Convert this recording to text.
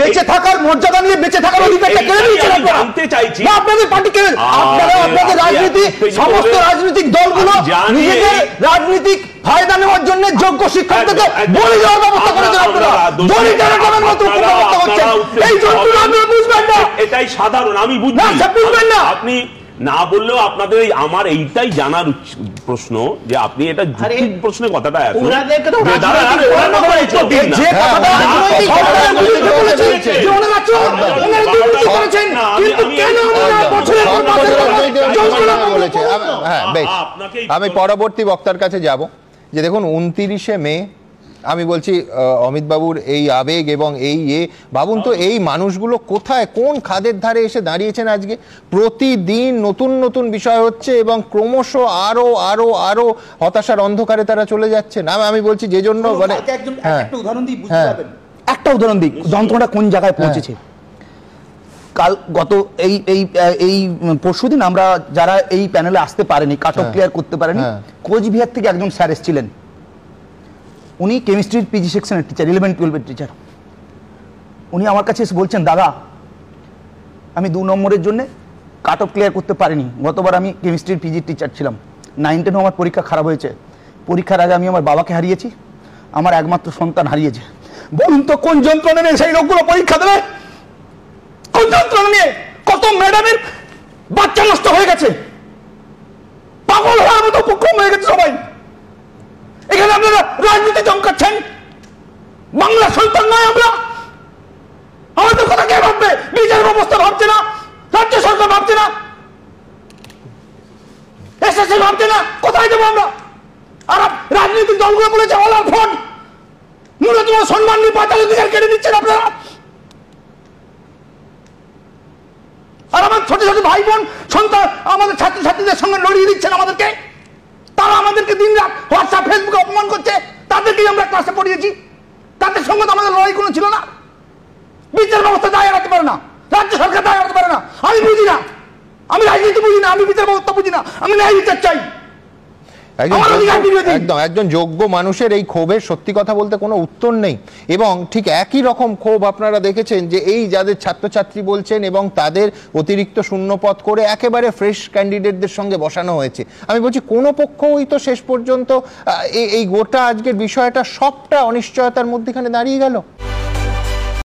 বেঁচে থাকার মর্যাদা নিয়ে বেঁচে থাকার অধিকারটা কেড়ে নিয়েছেন আপনারা। জানতে চাইছি না, আপনাদের পার্টি কেড়ে, আপনাদের রাজনীতি, সমস্ত রাজনৈতিক দলগুলো নিজেদের রাজনৈতিক ফায়দা নেওয়ার জন্য যোগ্য শিক্ষকদেরকে বলি দেওয়ার ব্যবস্থা করেছেন আপনারা। বলি দেওয়ার মতো ব্যবস্থা করছেন, এই যন্ত্রণা আপনারা বুঝবেন না। এটাই সাধারণ, আমি বুঝি, বুঝবেন না। আপনি না বললেও আপনাদের আমার এইটাই জানার প্রশ্ন যে আপনি এটা যুক্তির প্রশ্নে কথাটা আমি পরবর্তী বক্তার কাছে যাব। যে দেখুন 29শে মে আমি বলছি অমিত বাবুর এই আবেগ এবং এই ভাবুন তো এই মানুষগুলো কোথায় কোন খাদের ধারে এসে দাঁড়িয়েছেন আজকে। প্রতিদিন নতুন নতুন বিষয় হচ্ছে এবং ক্রমশ আরো আরো আরো হতাশার অন্ধকারে তারা চলে যাচ্ছে। না আমি বলছি যে জন্য মানে একটা উদাহরণ দিই, বুঝতে পারবেন। একটা উদাহরণ দিই যন্ত্রণাটা কোন জায়গায় পৌঁছেছে। কাল গত এই পরশুদিন আমরা যারা এই প্যানেলে আসতে পারেনি, কাট অফ ক্লিয়ার করতে পারেনি, কোচবিহার থেকে একজন স্যার এসেছিলেন। উনি কেমিস্ট্রির পিজি সেকশনের টিচার, 11-12 টিচার। উনি আমার কাছে এসে বলছেন, দাদা আমি 2 নম্বরের জন্য কাট অফ ক্লিয়ার করতে পারিনি। গতবার আমি কেমিস্ট্রির পিজির টিচার ছিলাম, 9-10 আমার পরীক্ষা খারাপ হয়েছে। পরীক্ষার আগে আমি আমার বাবাকে হারিয়েছি, আমার একমাত্র সন্তান হারিয়েছে। বলুন তো কোন যন্ত্রণা নিয়ে সেই লোকগুলো পরীক্ষা দেবে? কোন যন্ত্রণা নিয়ে? কত ম্যাডামের বাচ্চা নষ্ট হয়ে গেছে, পাগল হওয়ার মতো উপক্রম হয়ে গেছে সবাই। এখানে আপনারা রাজনীতি চমকাচ্ছেন। বাংলা সন্তান নয় আমরা? আমাদের কথা কে ভাববে? বিচার ব্যবস্থা ভাবছে না, রাজ্য সরকার ভাবছে না, এসএসসি ভাবছে না, কোথায় যাবো আমরা? আর রাজনৈতিক দলগুলো বলেছে অল আর ফ্রড, ন্যূনতম সম্মান নিয়ে 45 অধিকার কেড়ে দিচ্ছেন আপনারা। আর আমার ছোট ছোট ভাই বোন সন্তান আমাদের ছাত্রছাত্রীদের সঙ্গে লড়িয়ে দিচ্ছেন আমাদেরকে। তারা আমাদেরকে দিন রাত হোয়াটসঅ্যাপ ফেসবুকে অপমান করছে। তাদেরকেই আমরা ক্লাসে পড়িয়েছি, তাদের সঙ্গে তো আমাদের লড়াই কোনো ছিল না। বিচার ব্যবস্থা দায় এড়াতে পারে না, রাজ্য সরকার দায় এড়াতে পারে না। আমি বুঝি না, আমি রাজনীতি বুঝি না, আমি বিচার ব্যবস্থা বুঝি না, আমি ন্যায় বিচার চাই। একজন যোগ্য মানুষের এই ক্ষোভের সত্যি কথা বলতে কোনো উত্তর নেই। এবং ঠিক একই রকম ক্ষোভ আপনারা দেখেছেন যে এই যাদের ছাত্রছাত্রী বলছেন এবং তাদের অতিরিক্ত শূন্যপদ করে একেবারে ফ্রেশ ক্যান্ডিডেটদের সঙ্গে বসানো হয়েছে। আমি বলছি কোনো পক্ষই তো শেষ পর্যন্ত এই গোটা আজকের বিষয়টা সবটা অনিশ্চয়তার মধ্যেখানে দাঁড়িয়ে গেল।